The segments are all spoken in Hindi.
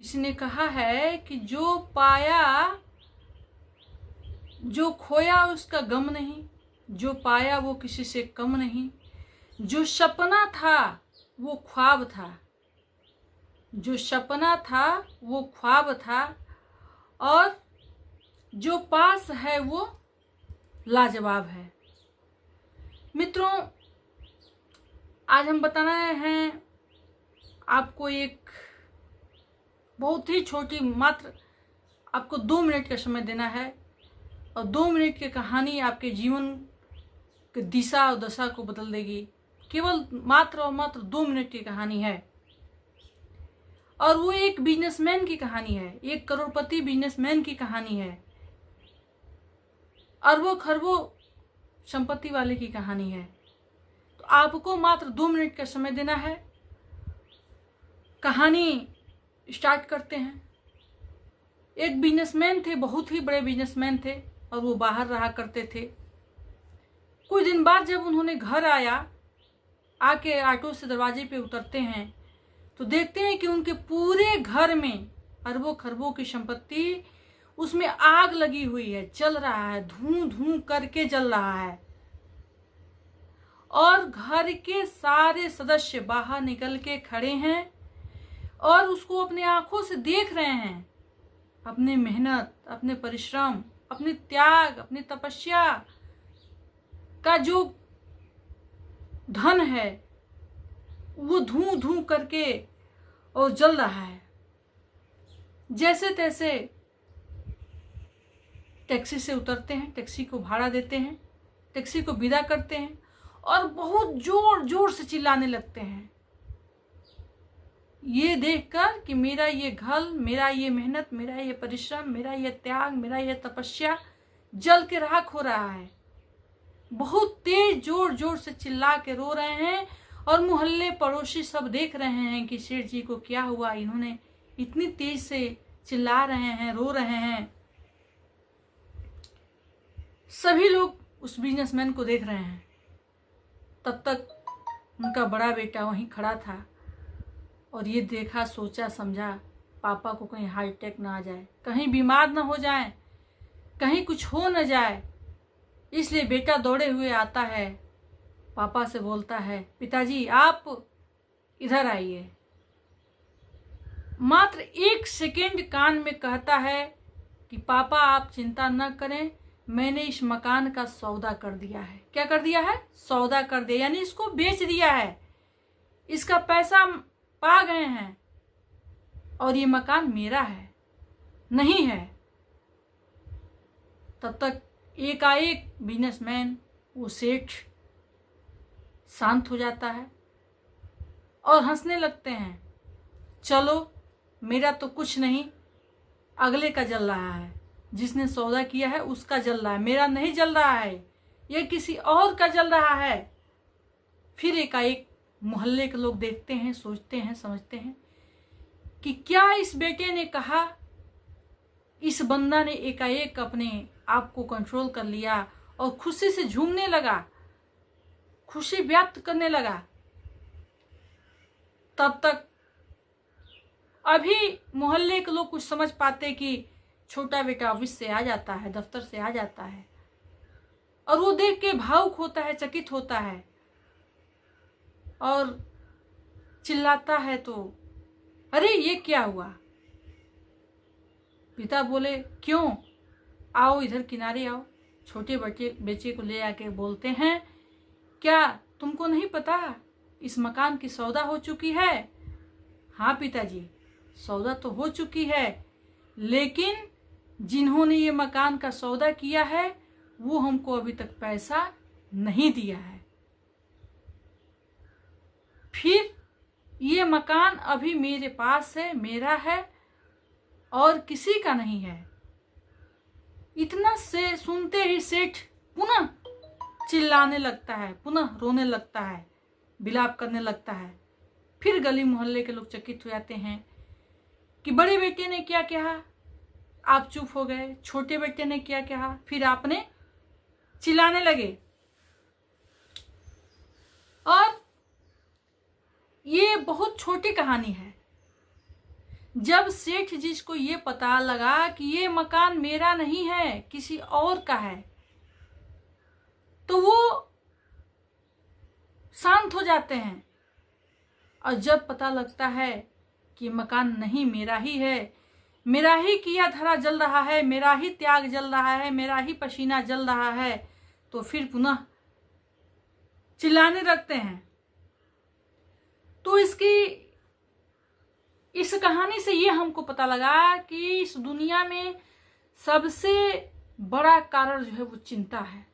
इसने कहा है कि जो पाया, जो खोया उसका गम नहीं, जो पाया वो किसी से कम नहीं, जो सपना था वो ख्वाब था, जो सपना था वो ख्वाब था, और जो पास है वो लाजवाब है। मित्रों, आज हम बताना हैं आपको एक बहुत ही छोटी, मात्र आपको 2 मिनट का समय देना है, और 2 मिनट की कहानी आपके जीवन की दिशा और दशा को बदल देगी। केवल मात्र और मात्र 2 मिनट की कहानी है, और वो एक बिजनेसमैन की कहानी है, एक करोड़पति बिजनेसमैन की कहानी है, अरबों खरबों संपत्ति वाले की कहानी है। तो आपको मात्र 2 मिनट का समय देना है। कहानी स्टार्ट करते हैं। एक बिजनेसमैन थे, बहुत ही बड़े बिजनेसमैन थे, और वो बाहर रहा करते थे। कुछ दिन बाद जब उन्होंने घर आके ऑटो से दरवाजे पे उतरते हैं तो देखते हैं कि उनके पूरे घर में अरबों खरबों की संपत्ति, उसमें आग लगी हुई है, जल रहा है, धूं धूं करके जल रहा है, और घर के सारे सदस्य बाहर निकल के खड़े हैं और उसको अपने आंखों से देख रहे हैं। अपनी मेहनत, अपने परिश्रम, अपने त्याग, अपनी तपस्या का जो धन है वो धूं धूं करके और जल रहा है। जैसे तैसे टैक्सी से उतरते हैं, टैक्सी को भाड़ा देते हैं, टैक्सी को विदा करते हैं, और बहुत जोर जोर से चिल्लाने लगते हैं, ये देखकर कि मेरा ये घर, मेरा ये मेहनत, मेरा ये परिश्रम, मेरा ये त्याग, मेरा ये तपस्या जल के राख हो रहा है। बहुत तेज जोर जोर से चिल्ला के रो रहे हैं, और मोहल्ले पड़ोसी सब देख रहे हैं कि सेठ जी को क्या हुआ, इन्होंने इतनी तेज से चिल्ला रहे हैं, रो रहे हैं। सभी लोग उस बिजनेसमैन को देख रहे हैं। तब तक उनका बड़ा बेटा वहीं खड़ा था, और ये देखा, सोचा समझा, पापा को कहीं हार्ट अटैक ना आ जाए, कहीं बीमार ना हो जाए, कहीं कुछ हो न जाए, इसलिए बेटा दौड़े हुए आता है, पापा से बोलता है, पिताजी आप इधर आइए। मात्र 1 सेकेंड कान में कहता है कि पापा आप चिंता न करें, मैंने इस मकान का सौदा कर दिया है। क्या कर दिया है? सौदा कर दिया, यानी इसको बेच दिया है, इसका पैसा पा गए हैं, और ये मकान मेरा है, नहीं है। तब तक एकाएक बिजनेसमैन, वो सेठ, शांत हो जाता है और हंसने लगते हैं। चलो, मेरा तो कुछ नहीं, अगले का जल रहा है, जिसने सौदा किया है उसका जल रहा है, मेरा नहीं जल रहा है, ये किसी और का जल रहा है। फिर एकाएक मोहल्ले के लोग देखते हैं, सोचते हैं, समझते हैं कि क्या इस बेटे ने कहा। इस बंदा ने एकाएक अपने आप को कंट्रोल कर लिया और खुशी से झूमने लगा, खुशी व्यक्त करने लगा। तब तक अभी मोहल्ले के लोग कुछ समझ पाते कि छोटा बेटा ऑफिस से आ जाता है, दफ्तर से आ जाता है, और वो देख के भावुक होता है, चकित होता है, और चिल्लाता है, तो अरे ये क्या हुआ। पिता बोले, क्यों, आओ इधर किनारे आओ। छोटे बच्चे को ले आके बोलते हैं, क्या तुमको नहीं पता इस मकान की सौदा हो चुकी है? हाँ पिताजी, सौदा तो हो चुकी है, लेकिन जिन्होंने ये मकान का सौदा किया है वो हमको अभी तक पैसा नहीं दिया है। फिर ये मकान अभी मेरे पास है, मेरा है, और किसी का नहीं है। इतना से सुनते ही सेठ पुनः चिल्लाने लगता है, पुनः रोने लगता है, विलाप करने लगता है। फिर गली मोहल्ले के लोग चकित हो जाते हैं कि बड़े बेटे ने क्या कहा, आप चुप हो गए, छोटे बेटे ने क्या कहा, फिर आपने चिल्लाने लगे। और ये बहुत छोटी कहानी है, जब सेठ जी को ये पता लगा कि ये मकान मेरा नहीं है, किसी और का है, तो वो शांत हो जाते हैं। और जब पता लगता है कि मकान नहीं मेरा ही है, मेरा ही किया धरा जल रहा है, मेरा ही त्याग जल रहा है, मेरा ही पसीना जल रहा है, तो फिर पुनः चिल्लाने लगते हैं। तो इस कहानी से ये हमको पता लगा कि इस दुनिया में सबसे बड़ा कारण जो है वो चिंता है,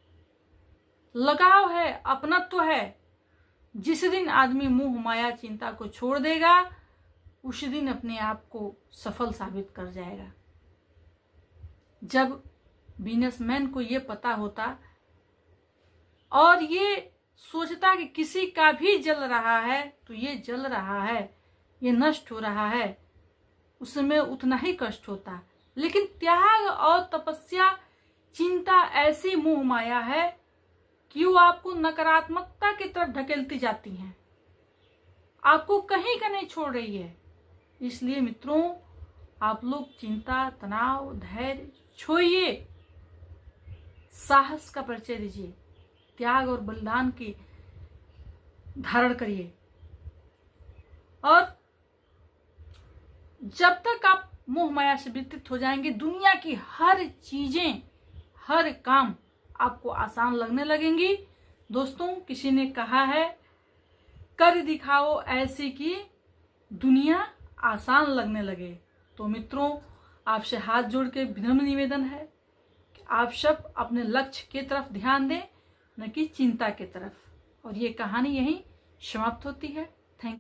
लगाव है, अपनत्व है। जिस दिन आदमी मोह माया चिंता को छोड़ देगा, उस दिन अपने आप को सफल साबित कर जाएगा। जब बिजनेसमैन को ये पता होता और ये सोचता कि किसी का भी जल रहा है, तो ये जल रहा है, ये नष्ट हो रहा है, उसमें उतना ही कष्ट होता। लेकिन त्याग और तपस्या, चिंता ऐसी मोह माया है कि वो आपको नकारात्मकता की तरफ ढकेलती जाती हैं, आपको कहीं का नहीं छोड़ रही है। इसलिए मित्रों, आप लोग चिंता, तनाव, धैर्य छोड़िए, साहस का परिचय दीजिए, त्याग और बलिदान की धारण करिए। और जब तक आप मोह माया से वितरित हो जाएंगे, दुनिया की हर चीजें, हर काम आपको आसान लगने लगेंगी। दोस्तों, किसी ने कहा है, कर दिखाओ ऐसी कि दुनिया आसान लगने लगे। तो मित्रों, आपसे हाथ जोड़ के विनम्र निवेदन है कि आप सब अपने लक्ष्य की तरफ ध्यान दें, न कि चिंता की तरफ। और ये कहानी यहीं समाप्त होती है।